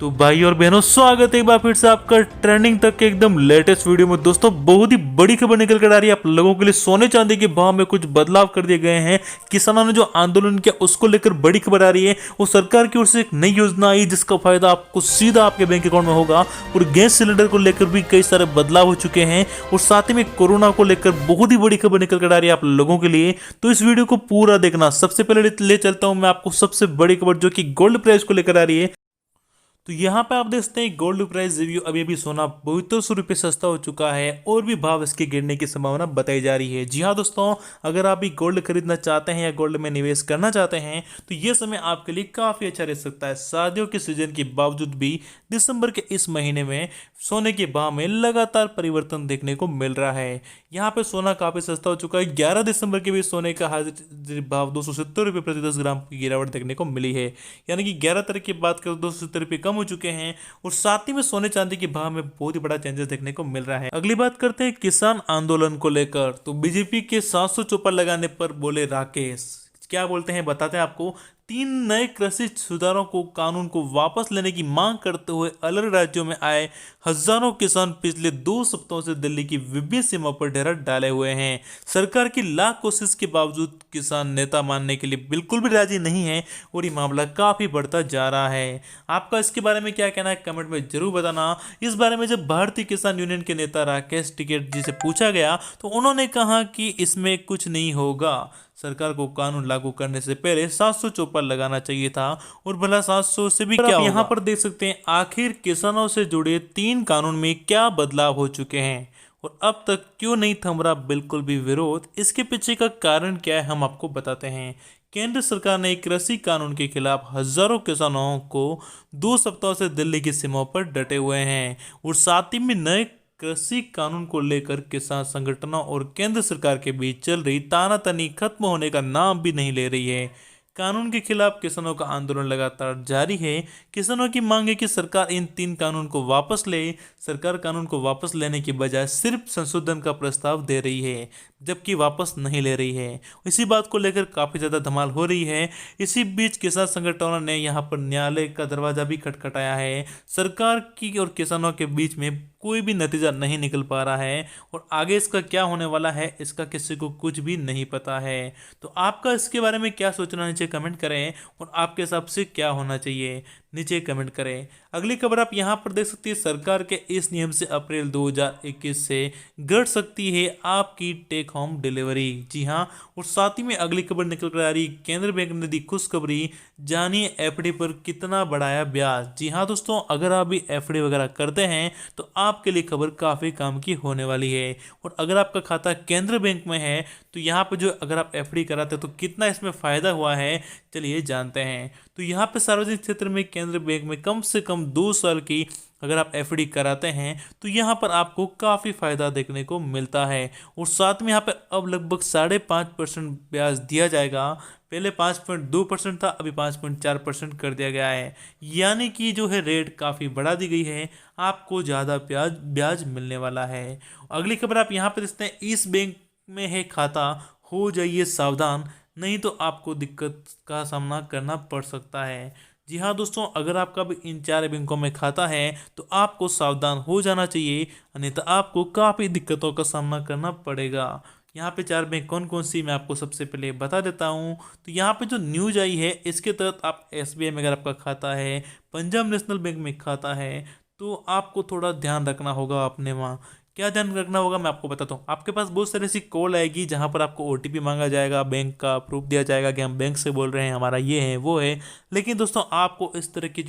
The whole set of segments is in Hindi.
तो भाई और बहनों, स्वागत है एक बार फिर से आपका ट्रेंडिंग तक के एकदम लेटेस्ट वीडियो में। दोस्तों, बहुत ही बड़ी खबर निकल कर आ रही है आप लोगों के लिए। सोने चांदी के भाव में कुछ बदलाव कर दिए गए हैं। किसानों ने जो आंदोलन किया उसको लेकर बड़ी खबर आ रही है। वो सरकार की ओर से एक नई योजना आई जिसका फायदा आपको सीधा आपके बैंक अकाउंट में होगा। और गैस सिलेंडर को लेकर भी कई सारे बदलाव हो चुके हैं। और साथ ही में कोरोना को लेकर बहुत ही बड़ी खबर निकल कर आ रही है आप लोगों के लिए। तो इस वीडियो को पूरा देखना। सबसे पहले ले चलता हूं मैं आपको सबसे बड़ी खबर जो कि गोल्ड प्राइस को लेकर आ रही है। तो यहाँ पे आप देख सकते हैं गोल्ड प्राइस रिव्यू। अभी अभी सोना 7200 रुपये सस्ता हो चुका है और भी भाव इसके गिरने की संभावना बताई जा रही है। जी हाँ दोस्तों, अगर आप भी गोल्ड खरीदना चाहते हैं या गोल्ड में निवेश करना चाहते हैं तो ये समय आपके लिए काफ़ी अच्छा रह सकता है। शादियों के सीजन के बावजूद भी दिसंबर के इस महीने में सोने के भाव में लगातार परिवर्तन देखने को मिल रहा है। यहाँ पे सोना काफ़ी सस्ता हो चुका है। 11 दिसंबर के भी सोने का हाजिर भाव 270 रुपये प्रति 10 ग्राम की गिरावट देखने को मिली है। यानी कि 11 तारीख की बात करें 270 रुपये कम हो चुके हैं। और साथ ही में सोने चांदी के भाव में बहुत ही बड़ा चेंजेस देखने को मिल रहा है। अगली बात करते हैं किसान आंदोलन को लेकर। तो बीजेपी के 700 चौपर लगाने पर बोले राकेश। क्या बोलते हैं बताते हैं आपको। 3 नए कृषि सुधारों को कानून को वापस लेने की मांग करते हुए अलग राज्यों में आए हजारों किसान पिछले 2 सप्ताहों से दिल्ली की विभिन्न सीमाओं पर डेरा डाले हुए हैं। सरकार की लाख कोशिश के बावजूद किसान नेता मानने के लिए बिल्कुल भी राजी नहीं है और ये मामला काफी बढ़ता जा रहा है। आपका इसके बारे में क्या कहना है कमेंट में जरूर बताना। इस बारे में जब भारतीय किसान यूनियन के नेता राकेश टिकैत जी से पूछा गया तो उन्होंने कहा कि इसमें कुछ नहीं होगा। सरकार को कानून लागू करने से पहले 700 चौपर लगाना चाहिए था और भला 700 से भी क्या होगा। यहाँ पर देख सकते हैं आखिर किसानों से जुड़े 3 कानून में क्या बदलाव हो चुके हैं और अब तक क्यों नहीं थम रहा बिल्कुल भी विरोध। इसके पीछे का कारण क्या है हम आपको बताते हैं। केंद्र सरकार ने कृषि कानून के खिलाफ हजारों किसानों को 2 सप्ताह से दिल्ली की सीमाओं पर डटे हुए हैं। और साथ ही में नए कृषि कानून को लेकर किसान संगठनों और केंद्र सरकार के बीच चल रही तानातनी खत्म होने का नाम भी नहीं ले रही है। कानून के खिलाफ किसानों का आंदोलन लगातार जारी है। किसानों की मांग है कि सरकार इन 3 कानून को वापस ले। सरकार कानून को वापस लेने की बजाय सिर्फ संशोधन का प्रस्ताव दे रही है जबकि वापस नहीं ले रही है। इसी बात को लेकर काफी ज्यादा धमाल हो रही है। इसी बीच किसान संगठनों ने यहाँ पर न्यायालय का दरवाजा भी खटखटाया है। सरकार की और किसानों के बीच में कोई भी नतीजा नहीं निकल पा रहा है और आगे इसका क्या होने वाला है इसका किसी को कुछ भी नहीं पता है। तो आपका इसके बारे में क्या सोचना नीचे कमेंट करें और आपके हिसाब से क्या होना चाहिए नीचे कमेंट करें। अगली खबर आप यहां पर देख सकते हैं। सरकार के इस नियम से अप्रैल 2021 से घट सकती है आपकी टेक होम डिलीवरी। जी हां, और साथ ही में अगली खबर निकल कर आ रही। केंद्र बैंक ने दी खुशखबरी, जानिए एफडी पर कितना बढ़ाया ब्याज। जी हां दोस्तों, अगर आप भी एफडी वगैरह करते हैं तो आपके लिए खबर काफ़ी काम की होने वाली है। और अगर आपका खाता केंद्र बैंक में है तो यहाँ पे जो अगर आप एफडी कराते हैं तो कितना इसमें फ़ायदा हुआ है चलिए जानते हैं। तो यहाँ पे सार्वजनिक क्षेत्र में केंद्र बैंक में कम से कम 2 साल की अगर आप एफडी कराते हैं तो यहाँ पर आपको काफ़ी फ़ायदा देखने को मिलता है। और साथ में यहाँ पे अब लगभग 5.5% ब्याज दिया जाएगा। पहले 5.2% था, अभी 5.4% कर दिया गया है। यानी कि जो है रेट काफ़ी बढ़ा दी गई है, आपको ज़्यादा ब्याज ब्याज मिलने वाला है। अगली खबर आप यहाँ पे देखते हैं। इस बैंक में है खाता, हो जाइए सावधान, नहीं तो आपको दिक्कत का सामना करना पड़ सकता है। जी हाँ दोस्तों, अगर आपका भी इन 4 बैंकों में खाता है तो आपको सावधान हो जाना चाहिए, अन्यथा आपको काफ़ी दिक्कतों का सामना करना पड़ेगा। यहाँ पे 4 बैंक कौन कौन सी मैं आपको सबसे पहले बता देता हूँ। तो यहाँ पे जो न्यूज आई है इसके तहत आप एसबीआई में अगर आपका खाता है, पंजाब नेशनल बैंक में खाता है तो आपको थोड़ा ध्यान रखना होगा। अपने वहाँ क्या ध्यान रखना होगा मैं आपको बताता हूँ। आपके पास बहुत सारी ऐसी कॉल आएगी जहाँ पर आपको ओटीपी मांगा जाएगा, बैंक का प्रूफ दिया जाएगा कि हम बैंक से बोल रहे हैं, हमारा ये है वो है। लेकिन दोस्तों आपको इस तरह की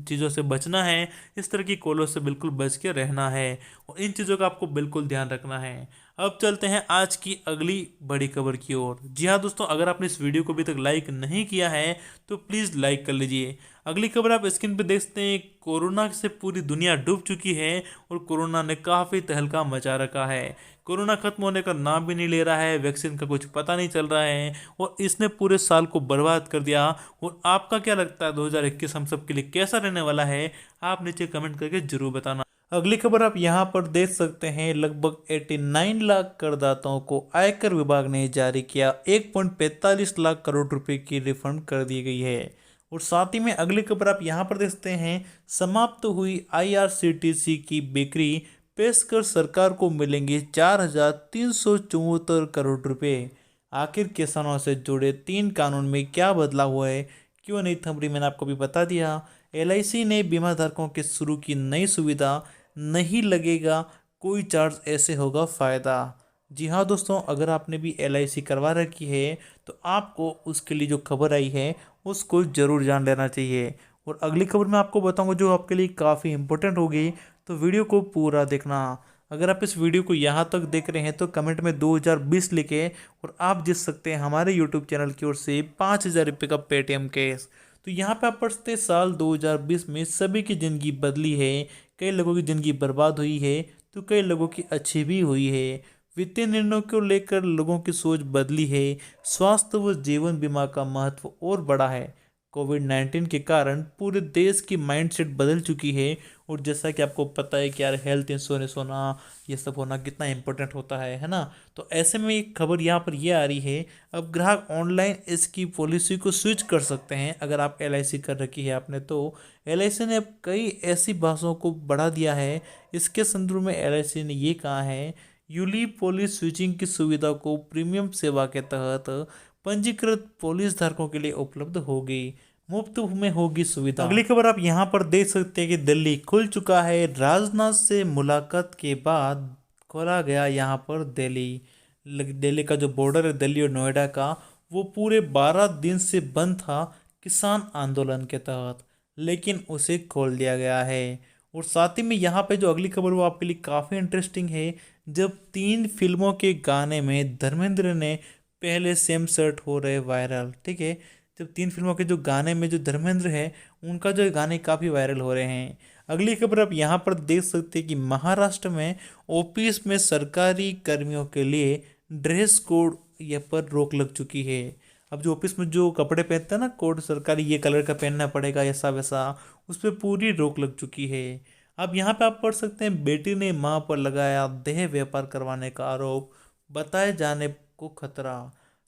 चीज़ों से बचना है, इस तरह की कॉलों से बिल्कुल बच के रहना है और इन चीज़ों का आपको बिल्कुल ध्यान रखना है। अब चलते हैं आज की अगली बड़ी खबर की ओर। जी हाँ दोस्तों, अगर आपने इस वीडियो को अभी तक लाइक नहीं किया है तो प्लीज़ लाइक कर लीजिए। अगली खबर आप स्क्रीन पे देखते हैं। कोरोना से पूरी दुनिया डूब चुकी है और कोरोना ने काफ़ी तहलका मचा रखा है। कोरोना खत्म होने का नाम भी नहीं ले रहा है, वैक्सीन का कुछ पता नहीं चल रहा है और इसने पूरे साल को बर्बाद कर दिया। और आपका क्या लगता है 2021 हम सब के लिए कैसा रहने वाला है, आप नीचे कमेंट करके जरूर बताना। अगली खबर आप यहाँ पर देख सकते हैं। लगभग 89 लाख करदाताओं को आयकर विभाग ने जारी किया 1.45 लाख करोड़ रुपए की रिफंड कर दी गई है। और साथ ही में अगली खबर आप यहाँ पर देखते हैं, समाप्त हुई आईआरसीटीसी की बिक्री, पेशकर सरकार को मिलेंगे 4,374 करोड़ रुपए। आखिर किसानों से जुड़े 3 कानून में क्या बदलाव हुआ है, क्यों नहीं थमरी, मैंने आपको भी बता दिया। एलआईसी ने बीमा धारकों के शुरू की नई सुविधा, नहीं लगेगा कोई चार्ज, ऐसे होगा फायदा। जी हाँ दोस्तों, अगर आपने भी एलआईसी करवा रखी है तो आपको उसके लिए जो खबर आई है उसको ज़रूर जान लेना चाहिए। और अगली खबर मैं आपको बताऊंगा जो आपके लिए काफ़ी इंपॉर्टेंट होगी, तो वीडियो को पूरा देखना। अगर आप इस वीडियो को यहाँ तक देख रहे हैं तो कमेंट में 2020 लिखें और आप जीत सकते हैं हमारे यूट्यूब चैनल की ओर से 5,000 रुपये का पेटीएम कैश। तो यहाँ पे आप पढ़ते हैं, साल 2020 में सभी की ज़िंदगी बदली है, कई लोगों की ज़िंदगी बर्बाद हुई है तो कई लोगों की अच्छी भी हुई है। वित्तीय निर्णयों को लेकर लोगों की सोच बदली है, स्वास्थ्य व जीवन बीमा का महत्व और बढ़ा है। कोविड-19 के कारण पूरे देश की माइंडसेट बदल चुकी है। और जैसा कि आपको पता है कि यार हेल्थ इंश्योरेंस होना, ये सब होना कितना इंपॉर्टेंट होता है ना। तो ऐसे में एक खबर यहाँ पर ये आ रही है, अब ग्राहक ऑनलाइन इसकी पॉलिसी को स्विच कर सकते हैं। अगर आप एलआईसी कर रखी है आपने तो एलआईसी ने अब कई ऐसी भाषाओं को बढ़ा दिया है। इसके संदर्भ में एलआईसी ने ये कहा है, यूली पॉलिस स्विचिंग की सुविधा को प्रीमियम सेवा के तहत पंजीकृत पॉलिस धारकों के लिए उपलब्ध होगी, मुफ्त में होगी सुविधा। अगली खबर आप यहाँ पर देख सकते हैं कि दिल्ली खुल चुका है, राजनाथ से मुलाकात के बाद खोला गया यहाँ पर दिल्ली का जो बॉर्डर है दिल्ली और नोएडा का, वो पूरे 12 दिन से बंद था किसान आंदोलन के तहत, लेकिन उसे खोल दिया गया है। और साथ ही में यहाँ पे जो अगली खबर वो आपके लिए काफ़ी इंटरेस्टिंग है, जब 3 फिल्मों के गाने में धर्मेंद्र ने पहले सेम शर्ट हो रहे वायरल। ठीक है, जब 3 फिल्मों के जो गाने में जो धर्मेंद्र है उनका जो गाने काफ़ी वायरल हो रहे हैं। अगली खबर आप यहाँ पर देख सकते हैं कि महाराष्ट्र में ऑफिस में सरकारी कर्मियों के लिए ड्रेस कोड ये पर रोक लग चुकी है। अब जो ऑफिस में जो कपड़े पहनते हैं ना, कोड सरकारी ये कलर का पहनना पड़ेगा ऐसा वैसा, उस पर पूरी रोक लग चुकी है। अब यहाँ पे आप पढ़ सकते हैं, बेटी ने मां पर लगाया देह व्यापार करवाने का आरोप, बताए जाने को खतरा।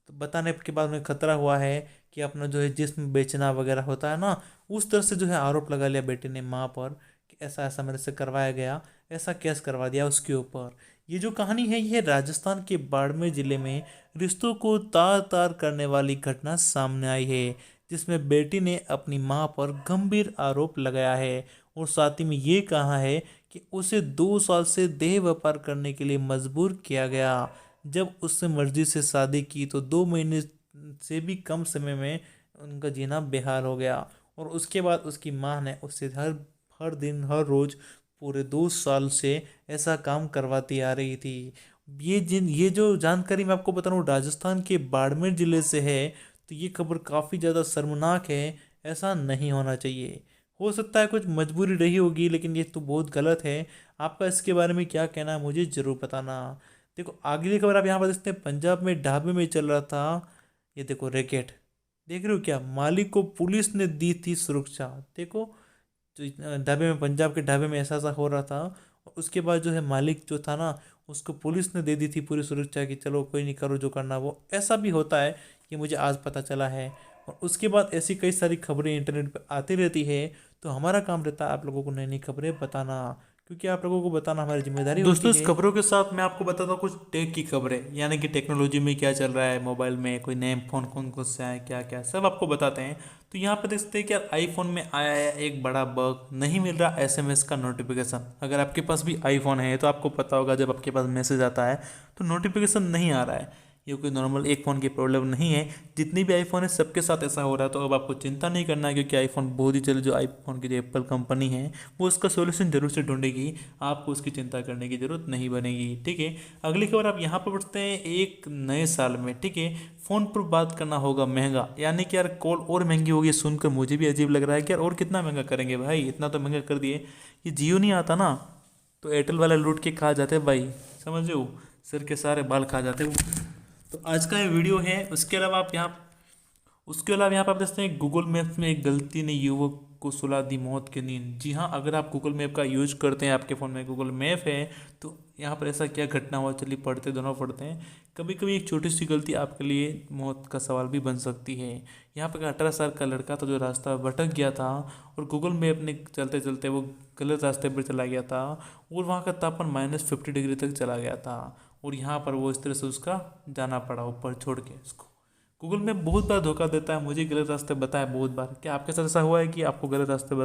तो बताने के बाद में खतरा हुआ है कि अपना जो है जिस्म बेचना वगैरह होता है ना, उस तरह से जो है आरोप लगा लिया बेटी ने माँ पर कि ऐसा ऐसा मेरे से करवाया गया, ऐसा केस करवा दिया उसके ऊपर। ये जो कहानी है ये राजस्थान के बाड़मेर जिले में रिश्तों को तार तार करने वाली घटना सामने आई है, जिसमें बेटी ने अपनी मां पर गंभीर आरोप लगाया है और साथ ही में ये कहा है कि उसे 2 साल से देह व्यापार करने के लिए मजबूर किया गया। जब उससे मर्जी से शादी की तो 2 महीने से भी कम समय में उनका जीना बेहाल हो गया। और उसके बाद उसकी मां ने उससे हर हर दिन हर रोज पूरे 2 साल से ऐसा काम करवाती आ रही थी। ये जो जानकारी मैं आपको बता रहा हूँ राजस्थान के बाड़मेर जिले से है, तो ये खबर काफ़ी ज़्यादा शर्मनाक है, ऐसा नहीं होना चाहिए। हो सकता है कुछ मजबूरी रही होगी, लेकिन ये तो बहुत गलत है। आपका इसके बारे में क्या कहना है मुझे ज़रूर बताना। देखो अगली खबर आप यहाँ पर देखते हैं, पंजाब में ढाबे में चल रहा था, ये देखो रैकेट, देख रहे हो क्या, मालिक को पुलिस ने दी थी सुरक्षा। देखो जो ढाबे में, पंजाब के ढाबे में ऐसा ऐसा हो रहा था, और उसके बाद जो है मालिक जो था ना उसको पुलिस ने दे दी थी पूरी सुरक्षा कि चलो कोई नहीं, करो जो करना वो। ऐसा भी होता है, ये मुझे आज पता चला है। और उसके बाद ऐसी कई सारी खबरें इंटरनेट पर आती रहती है, तो हमारा काम रहता है आप लोगों को नई नई खबरें बताना, क्योंकि आप लोगों को बताना हमारी जिम्मेदारी होती है। दोस्तों इस खबरों के साथ मैं आपको बताता हूँ कुछ टेक की खबरें, यानी कि टेक्नोलॉजी में क्या चल रहा है, मोबाइल में कोई नए फोन कौन कौन से आए, क्या क्या सब आपको बताते हैं। तो यहाँ पर देखते हैं कि आईफोन में आया है एक बड़ा बग, नहीं मिल रहा एसएमएस का नोटिफिकेशन। अगर आपके पास भी आईफोन है तो आपको पता होगा जब आपके पास मैसेज आता है तो नोटिफिकेशन नहीं आ रहा है। ये कोई नॉर्मल एक फ़ोन की प्रॉब्लम नहीं है, जितनी भी आईफोन है सबके साथ ऐसा हो रहा है। तो अब आपको चिंता नहीं करना है, क्योंकि आईफोन बहुत ही जल्द, जो आईफोन की जो एप्पल कंपनी है वो उसका सोल्यूशन जरूर से ढूंढेगी, आपको उसकी चिंता करने की जरूरत नहीं बनेगी। ठीक है, अगली खबर आप यहाँ पर पढ़ते हैं, एक नए साल में ठीक है फ़ोन पर बात करना होगा महंगा, यानी कि यार कॉल और महंगी होगी। सुनकर मुझे भी अजीब लग रहा है कि यार और कितना महंगा करेंगे भाई, इतना तो महंगा कर दिए। ये जियो नहीं आता ना तो एयरटेल वाला लूट के खा जाते भाई, समझ लो, सिर के सारे बाल खा जाते वो। तो आज का ये वीडियो है। उसके अलावा आप यहाँ पर आप देखते हैं गूगल मैप्स में एक गलती ने युवक को सुला दी मौत की नींद। जी हाँ, अगर आप गूगल मैप का यूज करते हैं, आपके फ़ोन में गूगल मैप है, तो यहाँ पर ऐसा क्या घटना हुआ, चलिए पढ़ते दोनों पढ़ते हैं। कभी कभी एक छोटी सी गलती आपके लिए मौत का सवाल भी बन सकती है। यहाँ पर 18 साल का लड़का था जो रास्ता भटक गया था और गूगल मैप ने चलते चलते वो गलत रास्ते पर चला गया था और वहाँ का तापमान -50 डिग्री तक चला गया था और यहाँ पर वो इस तरह से उसका जाना पड़ा ऊपर छोड़ के उसको। गूगल मैप बहुत बार धोखा देता है, मुझे गलत रास्ते बताया बहुत बार। क्या आपके साथ ऐसा हुआ है कि आपको गलत रास्ते